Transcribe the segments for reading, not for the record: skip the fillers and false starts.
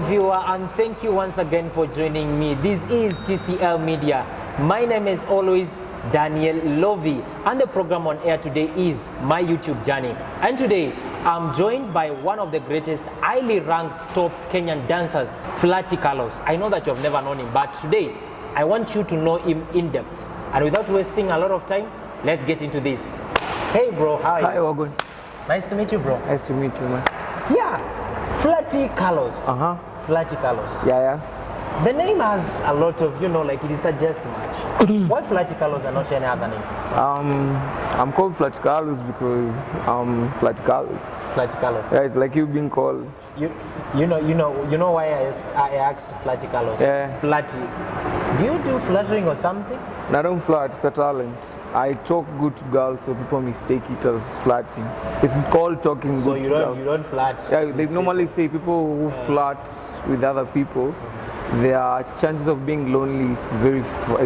viewer, and thank you once again for joining me. This is TCL Media. My name is always Daniel Lovi, and the program on air today is My YouTube Journey. And today, I'm joined by one of the greatest highly ranked top Kenyan dancers, Flirty Carlos. I know that you have never known him, but today, I want you to know him in depth. And without wasting a lot of time, let's get into this. Hey bro, how are you? Hi, Ogun. Nice to meet you, bro. Nice to meet you, man. Yeah, Flirty Carlos. Flirty Carlos. Yeah. The name has a lot of, like it suggests much. Why Flirty Carlos and not any other name? I'm called Flirty Carlos because I'm Flirty Carlos. Flirty Carlos. Yeah, it's like you've been called. You know why I asked Flirty Carlos? Yeah. Flirty. Do you do flattering or something? I don't flirt, it's a talent. I talk good to girls, so people mistake it as flirting. It's called talking good to girls. So you don't flirt? Yeah, they normally say people who flirt with other people, their chances of being lonely is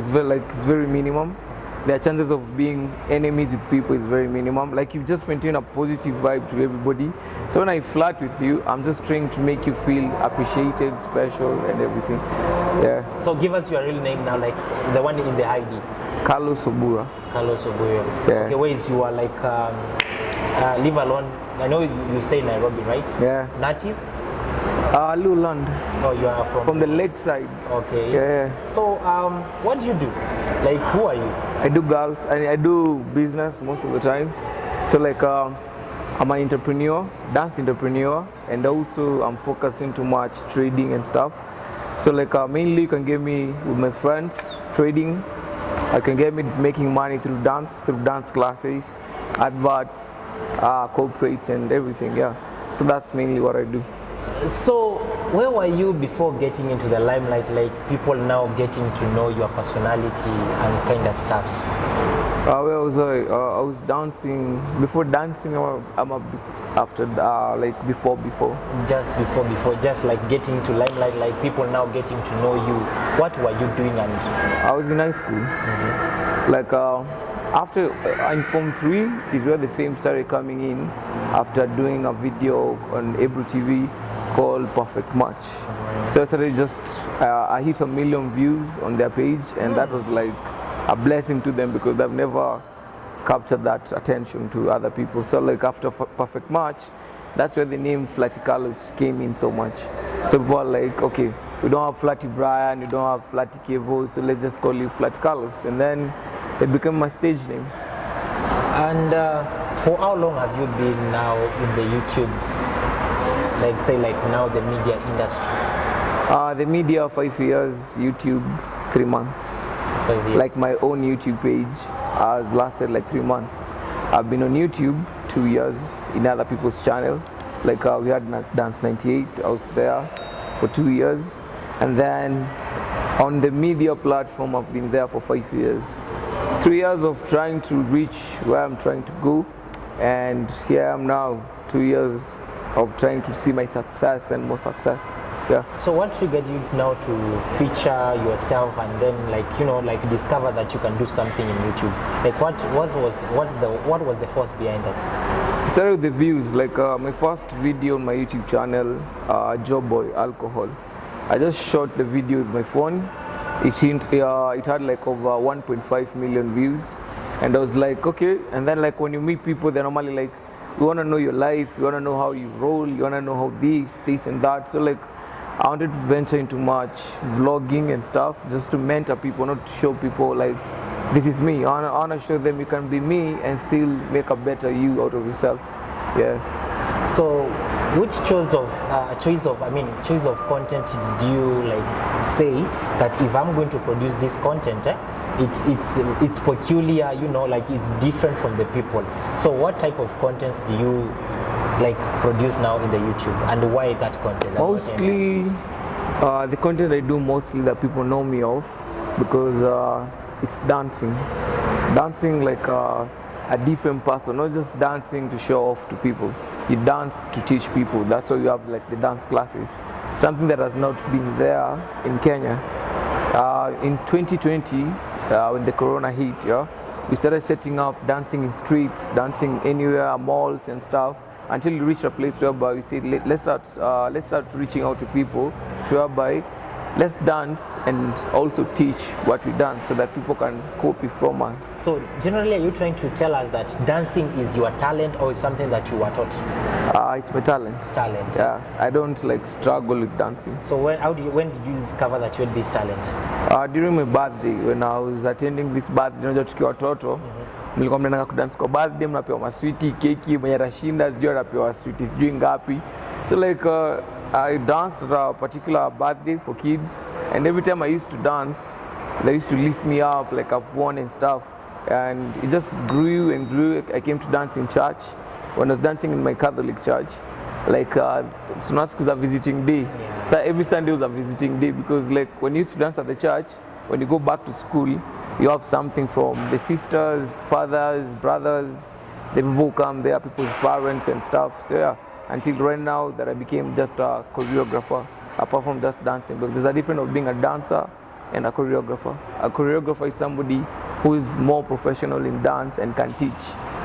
very minimum. Their chances of being enemies with people is very minimum. Like you just maintain a positive vibe to everybody. So when I flirt with you, I'm just trying to make you feel appreciated, special, and everything. Yeah. So give us your real name now, like the one in the ID. Carlos Obura. Carlos Obura. Yeah. Okay, ways you are like live alone. I know you stay in Nairobi, right? Yeah. Native? Luland. Oh, you are from the lake side. Okay. Yeah. So, what do you do? Like, who are you? I do girls, and I do business most of the times. So, like, I'm an entrepreneur, dance entrepreneur, and also I'm focusing too much trading and stuff. So, like, mainly you can get me with my friends trading. I can get me making money through dance classes, adverts, corporates, and everything. Yeah. So that's mainly what I do. So, where were you before getting into the limelight? Like people now getting to know your personality and kind of stuffs. Where was I? I was dancing. Before dancing, after before. Just before, just like getting to limelight, like people now getting to know you. What were you doing? And I was in high school. Mm-hmm. Like after in Form 3 is where the fame started coming in. After doing a video on Ebru TV called Perfect Match. So I started I hit 1 million views on their page, and that was like a blessing to them because they've never captured that attention to other people. So like after Perfect Match, that's where the name Flirty Carlos came in so much. So people are like, okay, we don't have Flirty Brian, we don't have Flirty Kevo, so let's just call you Flirty Carlos. And then it became my stage name. And for how long have you been now in the YouTube? Like say like now the media industry? The media 5 years, YouTube 3 months. 5 years. Like my own YouTube page has lasted like 3 months. I've been on YouTube 2 years in other people's channel. Like we had Dance 98, I was there for 2 years. And then on the media platform, I've been there for 5 years. 3 years of trying to reach where I'm trying to go. And here I am now, 2 years of trying to see my success and more success. Yeah. So what triggered you now to feature yourself and then like discover that you can do something in YouTube? Like what was the force behind that? It started with the views. Like my first video on my YouTube channel, Job Boy Alcohol. I just shot the video with my phone. It had like over 1.5 million views, and I was like, okay. And then like when you meet people, they're normally like, you want to know your life, you want to know how you roll, you want to know how this and that. So like I wanted to venture into much vlogging and stuff just to mentor people, not to show people like this is me. I want to show them you can be me and still make a better you out of yourself. Yeah. So which choice of content did you like say that if I'm going to produce this content, it's peculiar, like it's different from the people. So what type of contents do you like produce now in the YouTube, and why that content? Mostly the content I do mostly that people know me of because it's dancing like a different person, not just dancing to show off to people. You dance to teach people. That's why you have like the dance classes, something that has not been there in Kenya. In 2020, when the corona hit, we started setting up dancing in streets, dancing anywhere, malls and stuff. until you reach a place whereby you say, let's start reaching out to people to whereby let's dance and also teach what we dance so that people can copy from us. So generally, are you trying to tell us that dancing is your talent or is something that you were taught? It's my talent. Talent. Yeah, I don't like struggle with dancing. So when did you discover that you had this talent? During my birthday, when I was attending this birthday, unajua tukiwa watoto, nilikuwa mnaenda kudance kwa birthday, mnapewa maswiti, keki, mwenye rashinda, sijui anapewa sweetie, sijui ngapi. So like I danced at a particular birthday for kids, and every time I used to dance, they used to lift me up like I've won and stuff, and it just grew and grew. I came to dance in church when I was dancing in my Catholic church. Like Sunasku was a visiting day, so every Sunday was a visiting day because like when you used to dance at the church, when you go back to school, you have something from the sisters, fathers, brothers, the people who come there, people's parents and stuff. So yeah, until right now that I became just a choreographer, apart from just dancing. But there's a difference of being a dancer and a choreographer. A choreographer is somebody who is more professional in dance and can teach.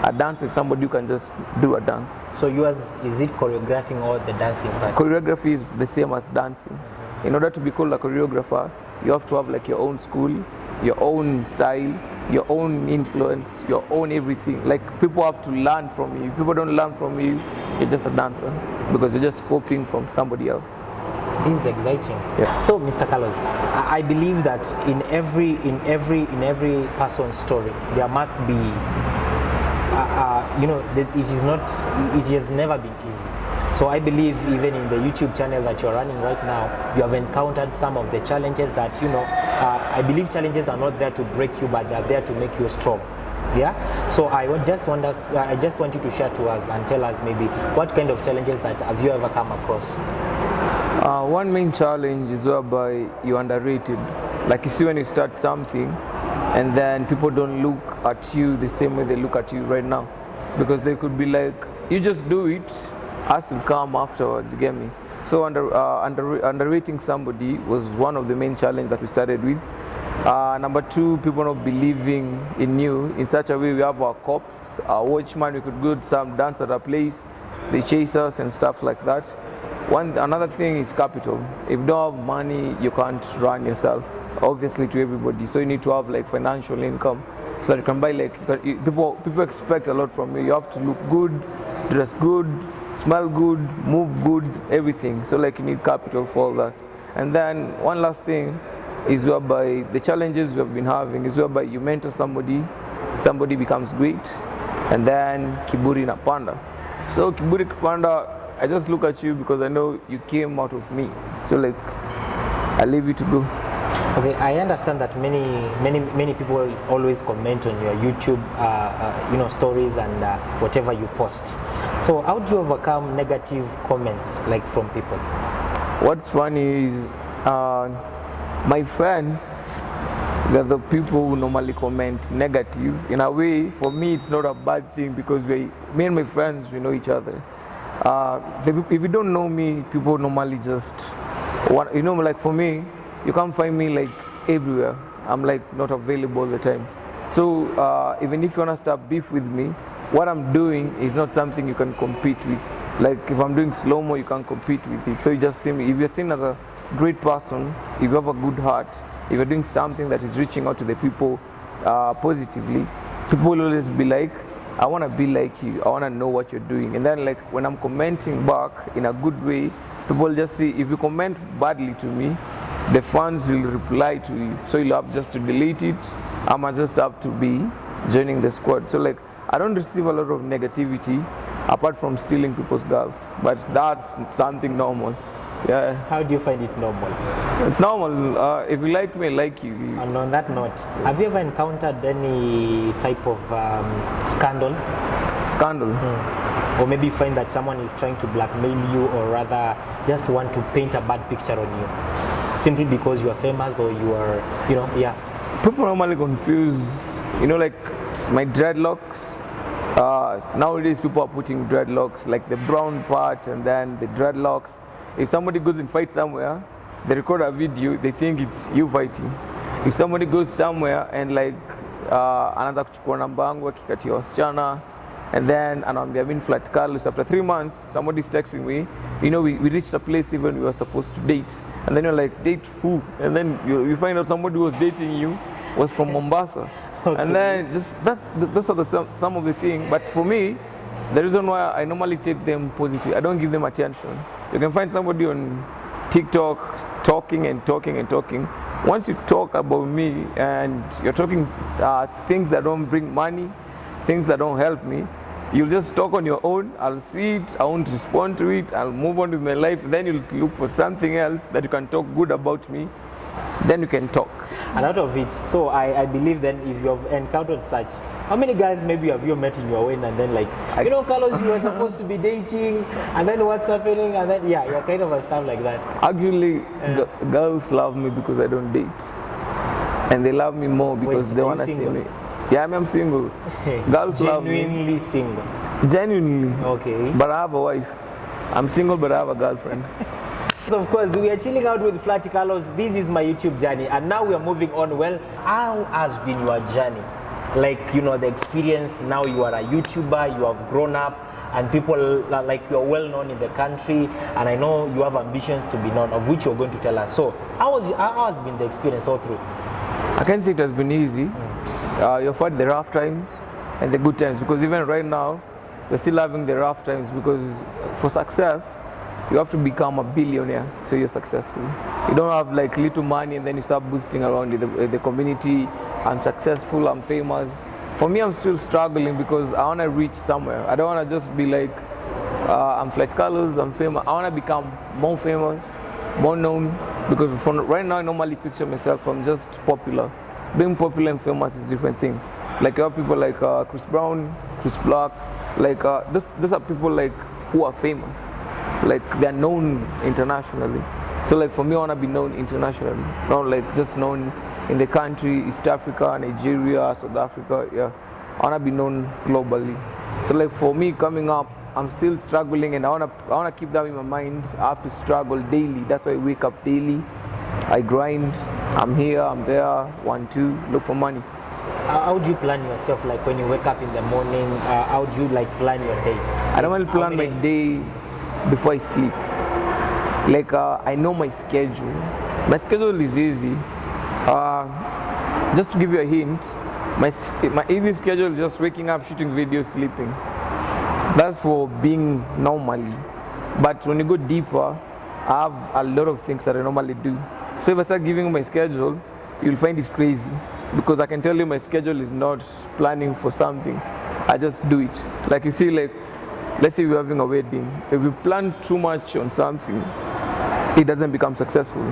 A dancer is somebody who can just do a dance. So yours, is it choreographing or the dancing part? Choreography is the same as dancing. In order to be called a choreographer, you have to have like your own school, your own style, your own influence, your own everything. Like people have to learn from you. If people don't learn from you, you're just a dancer because you're just copying from somebody else. This is exciting. Yeah. So, Mr. Carlos, I believe that in every person's story, there must be, it has never been easy. So I believe even in the YouTube channel that you're running right now, you have encountered some of the challenges that, I believe challenges are not there to break you, but they're there to make you strong. Yeah. So I just want you to share to us and tell us maybe what kind of challenges that have you ever come across? One main challenge is whereby you're underrated. Like you see when you start something and then people don't look at you the same way they look at you right now. Because they could be like, you just do it, us will come afterwards, you get me? So underrating somebody was one of the main challenges that we started with. Number two, people not believing in you in such a way. We have our cops, our watchman, we could go to some dance at a place, they chase us and stuff like that. Another thing is capital. If you don't have money, you can't run yourself, obviously, to everybody. So you need to have like financial income so that you can buy people expect a lot from you. You have to look good, dress good, smell good, move good, everything. So like you need capital for all that. And then one last thing is whereby the challenges we have been having is whereby you mentor somebody becomes great, and then kiburi na panda. So kiburi panda, I just look at you because I know you came out of me. So like, I leave you to go. Okay, I understand that many people always comment on your YouTube, stories and whatever you post. So how do you overcome negative comments like from people? What's funny is my friends, they're the people who normally comment negative. In a way, for me, it's not a bad thing because me and my friends, we know each other. If you don't know me, people normally just want, like for me, you can't find me like everywhere. I'm like not available all the time. So even if you want to start beef with me, what I'm doing is not something you can compete with. Like if I'm doing slow-mo, you can't compete with it. So you just see me. If you're seen as a great person, if you have a good heart, if you're doing something that is reaching out to the people positively, people will always be like, I want to be like you, I want to know what you're doing. And then like when I'm commenting back in a good way, people just see, if you comment badly to me, the fans will reply to you. So you'll have just to delete it. I might just have to be joining the squad. So like, I don't receive a lot of negativity apart from stealing people's girls, but that's something normal. Yeah. How do you find it normal? It's normal. If you like me, I like you. And on that note, have you ever encountered any type of scandal? Scandal? Or maybe you find that someone is trying to blackmail you or rather just want to paint a bad picture on you? Simply because you are famous or you are, yeah. People normally confuse, like my dreadlocks. Nowadays people are putting dreadlocks, like the brown part and then the dreadlocks. If somebody goes and fights somewhere, they record a video, they think it's you fighting. If somebody goes somewhere and like anaanza kuchukua namba yangu akikatia wasichana And then I've been Flirty Carlos. After 3 months, somebody's texting me, we reached a place even we were supposed to date. And then you're like, date who? And then you find out somebody who was dating you was from Mombasa. Okay. And then those are some of the things. But for me, the reason why I normally take them positive, I don't give them attention. You can find somebody on TikTok talking and talking and talking. Once you talk about me and you're talking things that don't bring money, things that don't help me, you'll just talk on your own. I'll see it, I won't respond to it, I'll move on with my life. Then you'll look for something else that you can talk good about me. Then you can talk. And out of it, so I believe then if you have encountered such, how many guys maybe have you met in your way and then like, Carlos, you were supposed to be dating, and then what's happening, and then you're kind of a stuff like that. Actually, girls love me because I don't date. And they love me more because they want to see me. Yeah, I'm single. Girls love me. Genuinely single. Genuinely. Okay. But I have a wife. I'm single, but I have a girlfriend. So of course, we are chilling out with Flirty Carlos. This is my YouTube journey, and now we are moving on. Well, how has been your journey? Like, the experience, now you are a YouTuber, you have grown up, and people are like, you're well known in the country, and I know you have ambitions to be known, of which you're going to tell us. So how has been the experience all through? I can't say it has been easy. You've had the rough times and the good times, because even right now, we're still having the rough times, because for success, you have to become a billionaire so you're successful. You don't have like little money and then you start boosting around the community. I'm successful, I'm famous. For me, I'm still struggling because I want to reach somewhere. I don't want to just be like, I'm Flirty Carlos, I'm famous. I want to become more famous, more known, because right now I normally picture myself, I'm just popular. Being popular and famous is different things. Like you have people like Chris Brown, Chris Black, like those are people like who are famous. Like they're known internationally. So like for me, I want to be known internationally, not like just known in the country, East Africa, Nigeria, South Africa. Yeah, I want to be known globally. So like for me coming up, I'm still struggling, and I wanna keep that in my mind. I have to struggle daily. That's why I wake up daily. I grind. I'm here, I'm there. 1, 2, look for money. How do you plan yourself? Like when you wake up in the morning, how do you like plan your day? I normally plan my day before I sleep. Like I know my schedule. My schedule is easy. Just to give you a hint, my easy schedule is just waking up, shooting videos, sleeping. That's for being normally. But when you go deeper, I have a lot of things that I normally do. So if I start giving you my schedule, you'll find it crazy, because I can tell you my schedule is not planning for something. I just do it. Like you see, like let's say we're having a wedding. If you plan too much on something, it doesn't become successful.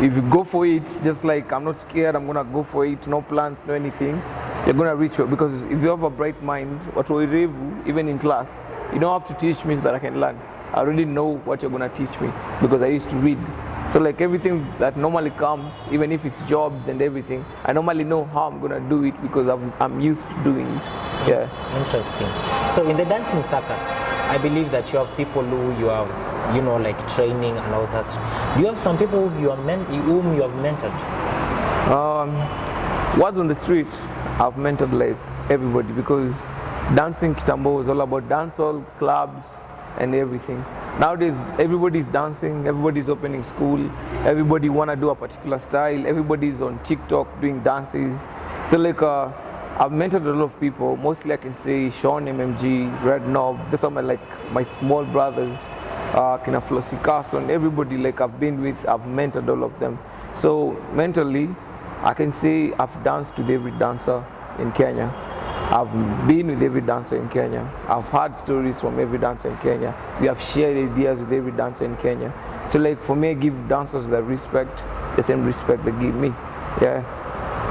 If you go for it, just like I'm not scared, I'm gonna go for it, no plans, no anything, you're gonna reach it. Because if you have a bright mind, even in class, you don't have to teach me so that I can learn. I already know what you're gonna teach me because I used to read. So like everything that normally comes, even if it's jobs and everything, I normally know how I'm gonna do it because I'm used to doing it. Yeah. Interesting. So in the dancing circus, I believe that you have people who you have, like training and all that. Do you have some people whom you have mentored? What's on the street, I've mentored like everybody, because dancing Kitambo was all about dancehall, clubs, and everything. Nowadays, everybody's dancing, everybody's opening school, everybody wanna do a particular style, everybody's on TikTok doing dances. So like, I've mentored a lot of people. Mostly I can say Sean MMG, Red Knob. Those are my small brothers, Flirty Carlos, and everybody like I've been with, I've mentored all of them. So mentally, I can say I've danced with every dancer in Kenya. I've been with every dancer in Kenya. I've heard stories from every dancer in Kenya. We have shared ideas with every dancer in Kenya. So like for me, I give dancers the same respect they give me. Yeah.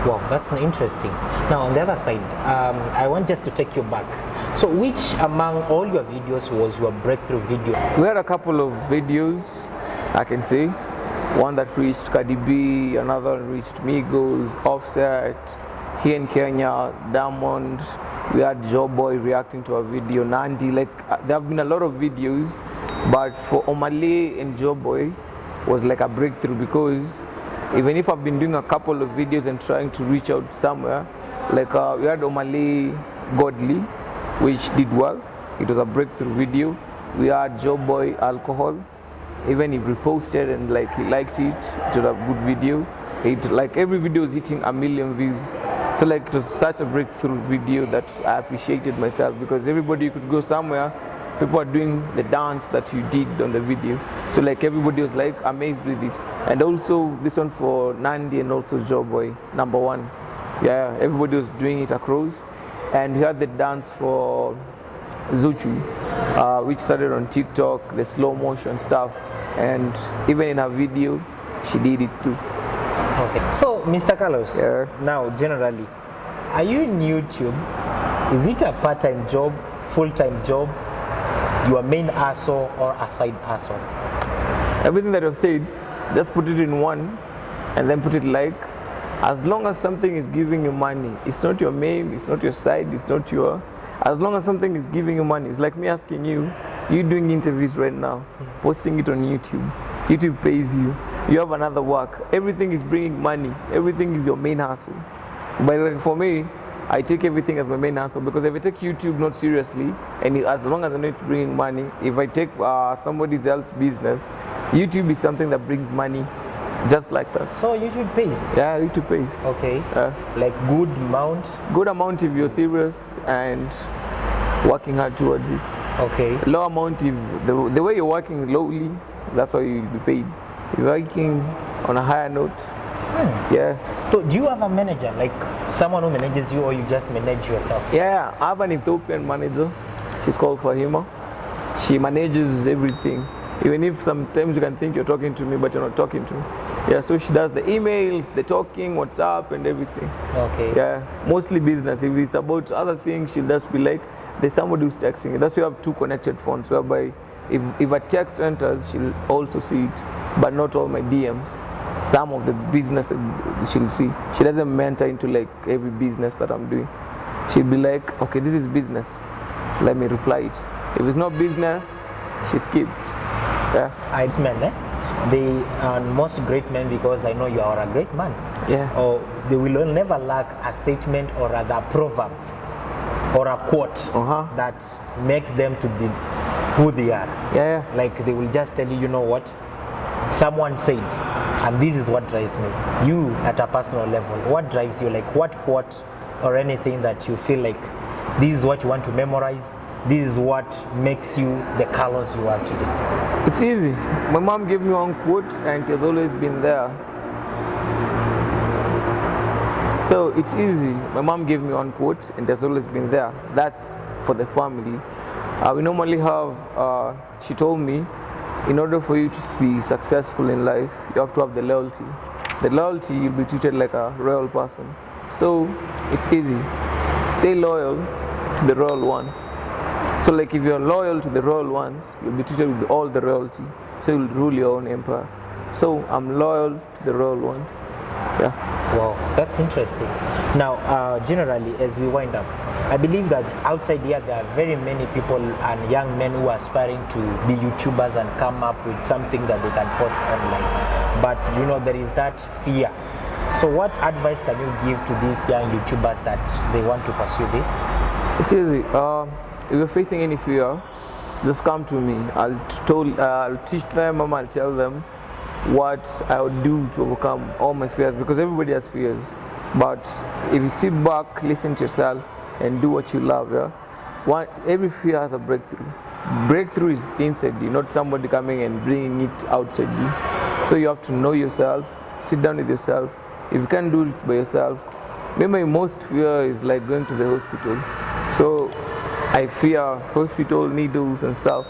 Wow, that's interesting. Now on the other side, I want just to take you back. So which among all your videos was your breakthrough video? We had a couple of videos, I can say. One that reached Cardi B, another reached Migos, Offset, here in Kenya, Diamond. We had Joe Boy reacting to a video, Nandi. Like there have been a lot of videos, but for Omale and Joe Boy was like a breakthrough, because even if I've been doing a couple of videos and trying to reach out somewhere, like we had Omale Godly, which did well. It was a breakthrough video. We had Joe Boy Alcohol. Even he reposted and like he liked it. It was a good video. It like every video is hitting 1 million views. So like it was such a breakthrough video that I appreciated myself, because everybody could go somewhere, people are doing the dance that you did on the video. So like everybody was like amazed with it. And also this one for Nandi and also Joe Boy, #1. Yeah, everybody was doing it across. And we had the dance for Zuchu, which started on TikTok, the slow motion stuff. And even in her video, she did it too. Okay. So, Mr. Carlos, Yeah. now generally, are you in YouTube? Is it a part-time job, full-time job, your main hustle, or a side hustle? Everything that I've said, just put it in one and then put it like, as long as something is giving you money, it's not your main, it's not your side, it's not your, as long as something is giving you money, it's like me asking you, you doing interviews right now, posting it on YouTube, YouTube pays you, you have another work, everything is bringing money, everything is your main hustle. But like for me, I take everything as my main hustle, because if I take YouTube not seriously, and as long as I know it's bringing money, if I take somebody else's business, YouTube is something that brings money just like that. So YouTube pays? Yeah, YouTube pays. Okay. Like good amount? Good amount if you're serious and working hard towards it. Okay. Low amount if the way you're working lowly, that's how you'll be paid. If you're working on a higher note, yeah. So do you have a manager, like someone who manages you, or you just manage yourself? Yeah, I have an Ethiopian manager. She's called Fahima. She manages everything. Even if sometimes you can think you're talking to me, but you're not talking to me. Yeah, so she does the emails, the talking, WhatsApp, and everything. Okay. Yeah, mostly business. If it's about other things, she'll just be like, there's somebody who's texting you. That's why you have two connected phones, whereby if a text enters, she'll also see it, but not all my DMs. Some of the business she'll see. She doesn't mentor into like every business that I'm doing. She'll be like, okay, this is business, let me reply it. If it's not business, she skips. Yeah. Men, they are most great men, because I know you are a great man. Yeah. Or they will never lack a statement or rather a proverb or a quote that makes them to be who they are. Yeah. Like they will just tell you, you know what, someone said, and this is what drives me. You at a personal level, what drives you? Like what quote or anything that you feel like this is what you want to memorize, this is what makes you the Carlos you are today? It's easy. My mom gave me one quote and it has always been there. So it's easy. My mom gave me one quote and it has always been there. That's for the family. We normally have, she told me, in order for you to be successful in life, you have to have the loyalty. The loyalty, you'll be treated like a royal person. So it's easy. Stay loyal to the royal ones. So like if you're loyal to the royal ones, you'll be treated with all the royalty. So you'll rule your own empire. So I'm loyal to the royal ones. Yeah. Wow, that's interesting. Now, generally, as we wind up, I believe that outside here there are very many people and young men who are aspiring to be YouTubers and come up with something that they can post online. But you know, there is that fear. So what advice can you give to these young YouTubers that they want to pursue this? It's easy. If you're facing any fear, just come to me. I'll teach them, I'll tell them what I would do to overcome all my fears, because everybody has fears. But if you sit back, listen to yourself, and do what you love, every fear has a breakthrough. Breakthrough is inside you, not somebody coming and bringing it outside you. So you have to know yourself, sit down with yourself. If you can't do it by yourself, maybe my most fear is like going to the hospital. So I fear hospital, needles and stuff,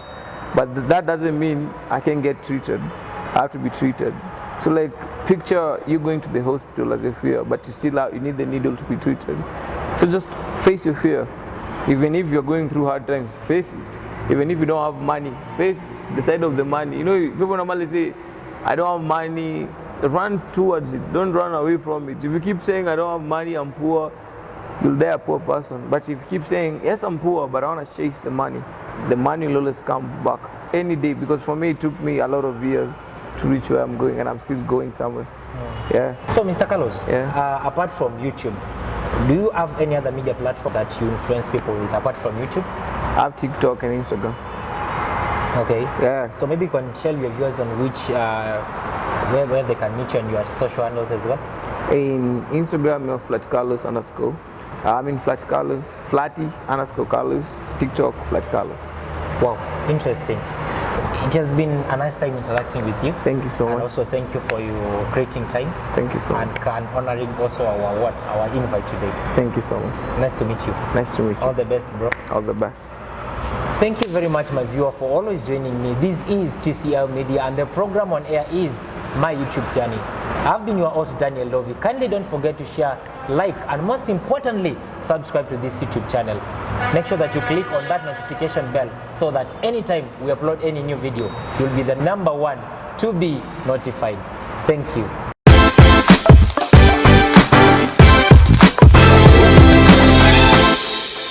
but that doesn't mean I can get treated. I have to be treated. So like picture you going to the hospital as a fear, but you need the needle to be treated. So just face your fear. Even if you're going through hard times, face it. Even if you don't have money, face the side of the money. You know, people normally say, I don't have money, run towards it, don't run away from it. If you keep saying, I don't have money, I'm poor, you'll die a poor person. But if you keep saying, yes, I'm poor, but I want to chase the money will always come back any day. Because for me, it took me a lot of years to reach where I'm going, and I'm still going somewhere. Yeah. So, Mr. Carlos, Yeah. apart from YouTube, Do you have any other media platform that you influence people with apart from YouTube? I have TikTok and Instagram. Okay. Yeah. So maybe you can tell your viewers on which where they can meet you and your social handles as well. In Instagram, you're Flirty Carlos _ Flirty _ Carlos. TikTok, Flirty Carlos. Wow, interesting. It has been a nice time interacting with you. Thank you so And much. also thank you for your creating time. Thank you so much. And honoring also our invite today. Thank you so much. Nice to meet you. Nice to meet All you. the best, bro. All the best. Thank you very much, my viewer, for always joining me. This is TCL Media, and the program on air is My YouTube Journey. I've been your host, Daniel Lovey. Kindly don't forget to share, like, and most importantly, subscribe to this YouTube channel. Make sure that you click on that notification bell so that anytime we upload any new video, you'll be the #1 to be notified. Thank you.